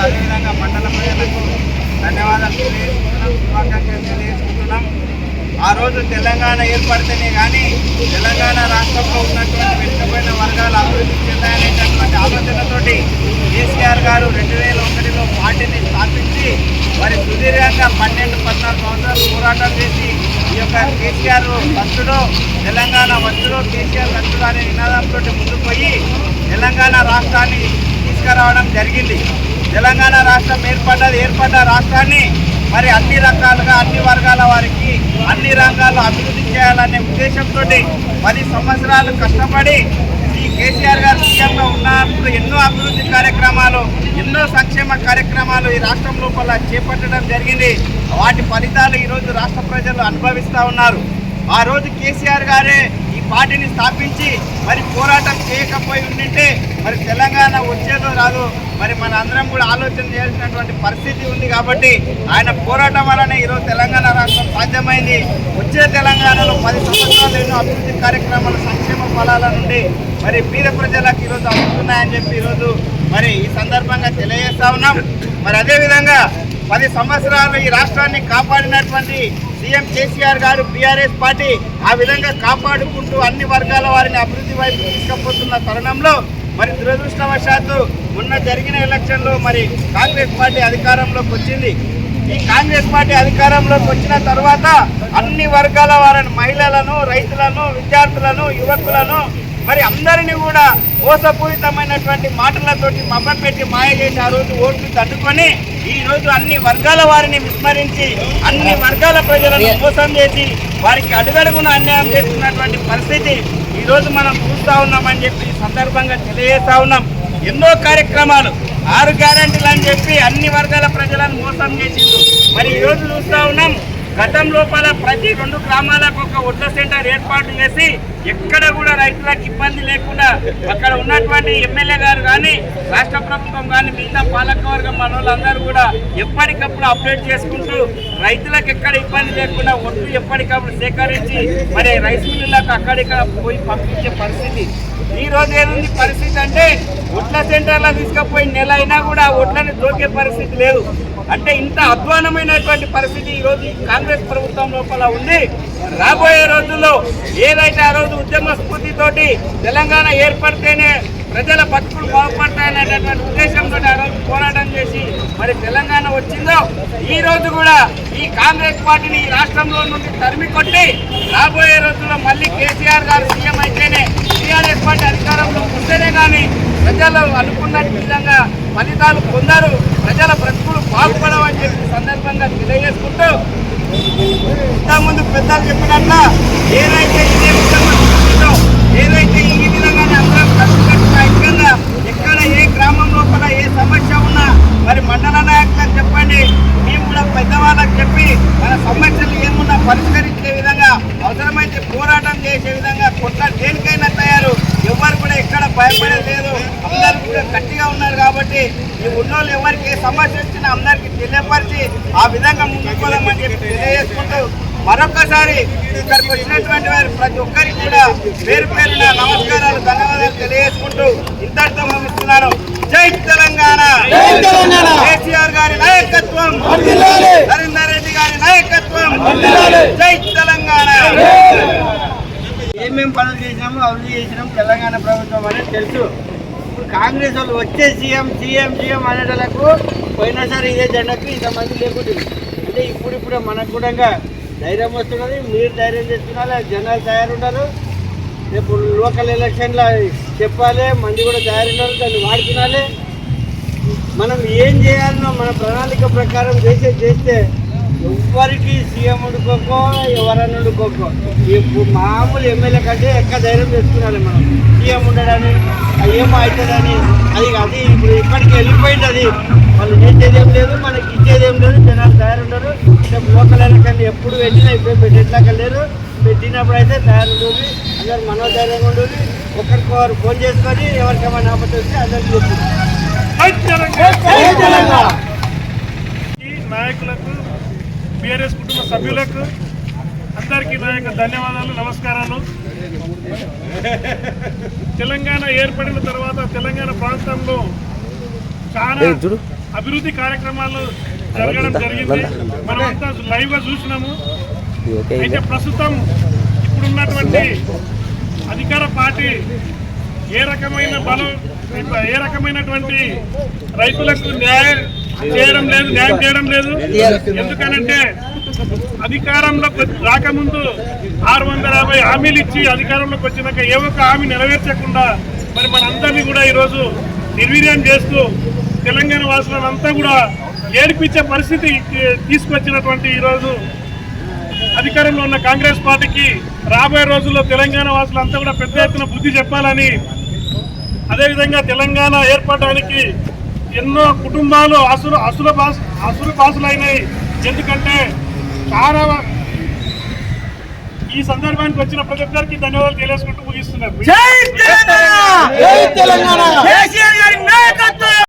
అదేవిధంగా మండల ప్రజలకు ధన్యవాదాలు తెలియజేసుకుంటున్నాం, శుభాకాంక్షలు తెలియజేసుకుంటున్నాం. ఆ రోజు తెలంగాణ ఏర్పడితేనే కానీ తెలంగాణ రాష్ట్రంలో ఉన్నటువంటి వెనుకబడిన వర్గాలు అభివృద్ధి చెందాలనేటటువంటి ఆలోచనతోటి కేసీఆర్ గారు 2001లో పార్టీని స్థాపించి మరి సుదీర్ఘంగా 12-14 సంవత్సరాలు పోరాటం చేసి ఈ యొక్క కేసీఆర్ వచ్చుడు తెలంగాణ వచ్చుడు కేసీఆర్ వచ్చుడు అనే నినాదంతో ముందుకు పోయి తెలంగాణ రాష్ట్రాన్ని తీసుకురావడం జరిగింది. తెలంగాణ రాష్ట్రం ఏర్పడ్డ రాష్ట్రాన్ని మరి అన్ని రకాలుగా అన్ని వర్గాల వారికి అన్ని రంగాల్లో అభివృద్ధి చేయాలనే ఉద్దేశంతో 10 సంవత్సరాలు కష్టపడి ఈ కేసీఆర్ గారు సీఎంగా ఉన్నప్పుడు ఎన్నో అభివృద్ధి కార్యక్రమాలు ఎన్నో సంక్షేమ కార్యక్రమాలు ఈ రాష్ట్రం లోపల చేపట్టడం జరిగింది. వాటి ఫలితాలు ఈరోజు రాష్ట్ర ప్రజలు అనుభవిస్తూ ఉన్నారు. ఆ రోజు కేసీఆర్ గారే ఈ పార్టీని స్థాపించి మరి పోరాటం చేయకపోయి ఉండింటే మరి తెలంగాణ వచ్చేదో రాదు మరి మన అందరం కూడా ఆలోచన చేయాల్సినటువంటి పరిస్థితి ఉంది. కాబట్టి ఆయన పోరాటం వల్లనే ఈరోజు తెలంగాణ రాష్ట్రం సాధ్యమైంది. వచ్చే తెలంగాణలో 10 సంవత్సరాలు ఎన్నో అభివృద్ధి కార్యక్రమాలు సంక్షేమ ఫలాల నుండి మరి పేద ప్రజలకు ఈరోజు అందుతున్నాయని చెప్పి ఈరోజు మరి ఈ సందర్భంగా తెలియజేస్తా ఉన్నాం. మరి అదేవిధంగా 10 సంవత్సరాలు ఈ రాష్ట్రాన్ని కాపాడినటువంటి సీఎం కేసీఆర్ గారు బీఆర్ఎస్ పార్టీ ఆ విధంగా కాపాడుకుంటూ అన్ని వర్గాల వారిని అభివృద్ధి వైపు తీసుకుపోతున్న తరుణంలో మరి దురదృష్టవశాత్తు మొన్న జరిగిన ఎలక్షన్లో మరి కాంగ్రెస్ పార్టీ అధికారంలోకి వచ్చింది. ఈ కాంగ్రెస్ పార్టీ అధికారంలోకి వచ్చిన తర్వాత అన్ని వర్గాల వారిని మహిళలను, రైతులను, విద్యార్థులను, యువకులను మరి అందరినీ కూడా మోసపూరితమైనటువంటి మాటలతోటి మభ్యపెట్టి మాయ చేసి ఆ రోజు ఓట్లు దండుకొని ఈ రోజు అన్ని వర్గాల వారిని విస్మరించి అన్ని వర్గాల ప్రజలను మోసం చేసి వారికి అడుగడుగున అన్యాయం చేస్తున్నటువంటి పరిస్థితి ఈ రోజు మనం చూస్తూ ఉన్నామని చెప్పి ఈ సందర్భంగా తెలియజేస్తా ఉన్నాం. ఎన్నో కార్యక్రమాలు 6 గ్యారెంటీలు అని చెప్పి అన్ని వర్గాల ప్రజలను మోసం చేసిండు. మరి ఈ రోజు చూస్తూ ఉన్నాం గతం లోపల ప్రతి 2 గ్రామాలకు ఒక వడ్ల సెంటర్ ఏర్పాటు చేసి ఎక్కడ కూడా రైతులకు ఇబ్బంది లేకుండా అక్కడ ఉన్నటువంటి ఎమ్మెల్యే గారు కానీ రాష్ట్ర ప్రభుత్వం కానీ మిగతా పాలకవర్గం మనోళ్ళందరూ కూడా ఎప్పటికప్పుడు అప్డేట్ చేసుకుంటూ రైతులకు ఎక్కడ ఇబ్బంది లేకుండా ఒడ్లు ఎప్పటికప్పుడు సేకరించి మరి రైస్ మిల్లులకు అక్కడిక్కడ పోయి పంపించే పరిస్థితి. ఈ రోజు ఏముంది పరిస్థితి అంటే వడ్ల సెంటర్లో తీసుకుపోయి నెల అయినా కూడా వడ్లని దోకే పరిస్థితి లేదు. అంటే ఇంత అధ్వానమైనటువంటి పరిస్థితి ఈరోజు కాంగ్రెస్ ప్రభుత్వం లోపల ఉంది. రాబోయే రోజుల్లో ఏదైతే ఆ రోజు ఉద్యమ స్ఫూర్తితోటి తెలంగాణ ఏర్పడితేనే ప్రజల బతుకులు బాగుపడతాయనేటటువంటి ఉద్దేశంతో ఆ రోజు పోరాటం చేసి మరి తెలంగాణ వచ్చిందో ఈ రోజు కూడా ఈ కాంగ్రెస్ పార్టీని ఈ రాష్ట్రంలో నుండి తరిమి కొట్టి రాబోయే రోజుల్లో మళ్ళీ కేసీఆర్ గారు సీఎం అయితేనే టీఆర్ఎస్ పార్టీ అధికారంలో వస్తేనే కానీ ప్రజలు అనుకున్న విధంగా ఫలితాలు పొందారు, ప్రజల బ్రతుకులు బాగుపడవని చెప్పి సందర్భంగా తెలియజేసుకుంటూ ఇంతకుముందు పెద్దలు చెప్పినట్ల ఏదైతే ఇదే విధంగా ఏదైతే ఈ విధంగానే అందరం కలిసికట్టుగా ఐక్యంగా ఎక్కడ ఏ గ్రామం లోపల ఏ సమస్య ఉన్నా మరి మండల నాయకులకు చెప్పండి, మేము కూడా పెద్దవాళ్ళకి చెప్పి మన సమస్యలు ఏమున్నా పరిష్కరించే విధంగా అవసరమైతే పోరాటం చేసే విధంగా కొత్త దేనికైనా తయారు. ఎవరు కూడా ఎక్కడ భయపడేది లేదు, అందరూ కూడా గట్టిగా ఉన్నారు. కాబట్టి ఈ ఉన్నోళ్ళు ఎవరికి ఏ సమస్య వచ్చినా అందరికీ తెలియపరిచి ఆ విధంగా ముందుకు పోదామని చెప్పి తెలియజేసుకుంటూ మరొకసారి ఇక్కడికి వచ్చినటువంటి వారు ప్రతి ఒక్కరికి కూడా పేరు పేరున నమస్కారాలు, ధన్యవాదాలు తెలియజేసుకుంటూ ఇంతటితో ముగిస్తున్నాను. జై తెలంగాణ, కేసీఆర్ గారి నాయకత్వం, నరేందర్ రెడ్డి గారి నాయకత్వం, జై తెలంగాణ. ఏమేమి పనులు చేసినామో అభివృద్ధి చేసినాము తెలంగాణ ప్రభుత్వం అనేది తెలుసు. ఇప్పుడు కాంగ్రెస్ వాళ్ళు వచ్చే సీఎం సీఎం సీఎం అనేటలకు పోయినసారి ఇదే జెండాకు ఇంతమంది లేకుండా అంటే ఇప్పుడిప్పుడే మనకు కూడా ధైర్యం వస్తున్నది. మీరు ధైర్యం చేస్తున్నారు, జనాలు తయారున్నారు. రేపు లోకల్ ఎలక్షన్లో చెప్పాలి, మంది కూడా తయారున్నారు, దాన్ని వాడుకునాలి. మనం ఏం చేయాలనో మన ప్రణాళిక ప్రకారం చేస్తే ఎవరికి సీఎం వండుకోకో ఎవరన్నా వండుకోకో మామూలు ఎమ్మెల్యే కంటే ఎక్కడ ధైర్యం చేసుకున్నాలి. మనం సీఎం ఉండడాన్ని ఏమో అవుతుందని అది ఇప్పుడు ఇప్పటికీ వెళ్ళిపోయింది. అది వాళ్ళు చేసేదేం లేదు, మనకి ఇచ్చేదేం లేదు, జనాలు తయారుండరు. లోకల్ ఎలక్షన్లు ఎప్పుడు వెళ్ళినా ఇప్పుడు పెట్టేట్లాక లేరు. పెట్టినప్పుడు అయితే తయారుంటుంది, అందరు మనోధైర్యంగా ఉంటుంది. ఒకరికొకరు ఫోన్ చేసుకొని ఎవరికేమైనా ఆపత్తి వస్తే అందరికీ చెప్తుంది. నాయకులకు, బీఆర్ఎస్ కుటుంబ సభ్యులకు అందరికీ నా యొక్క ధన్యవాదాలు, నమస్కారాలు. తెలంగాణ ఏర్పడిన తర్వాత తెలంగాణ ప్రాంతంలో చాలా అభివృద్ధి కార్యక్రమాలు జరగడం జరిగింది. మనమంతా లైవ్ గా చూసినాము. అయితే ప్రస్తుతం ఇప్పుడున్నటువంటి అధికార పార్టీ ఏ రకమైనటువంటి రైతులకు న్యాయం చేయడం లేదు. ఎందుకనంటే అధికారంలోకి రాకముందు 650 హామీలు ఇచ్చి అధికారంలోకి వచ్చినాక ఏ ఒక్క హామీ నెరవేర్చకుండా మరి మనందరినీ కూడా ఈరోజు నిర్వీర్యం చేస్తూ తెలంగాణ వాసులంతా కూడా ఏడిపించే పరిస్థితి తీసుకొచ్చినటువంటి ఈరోజు అధికారంలో ఉన్న కాంగ్రెస్ పార్టీకి రాబోయే రోజుల్లో తెలంగాణ వాసులంతా కూడా పెద్ద ఎత్తున బుద్ధి చెప్పాలని, అదేవిధంగా తెలంగాణ ఏర్పడడానికి ఎన్నో కుటుంబాలు అసురు బాసులైనాయి. ఎందుకంటే చాలా ఈ సందర్భానికి వచ్చిన ప్రతి ఒక్కరికి ధన్యవాదాలు తెలియజేసుకుంటూ ముగిస్తున్నారు.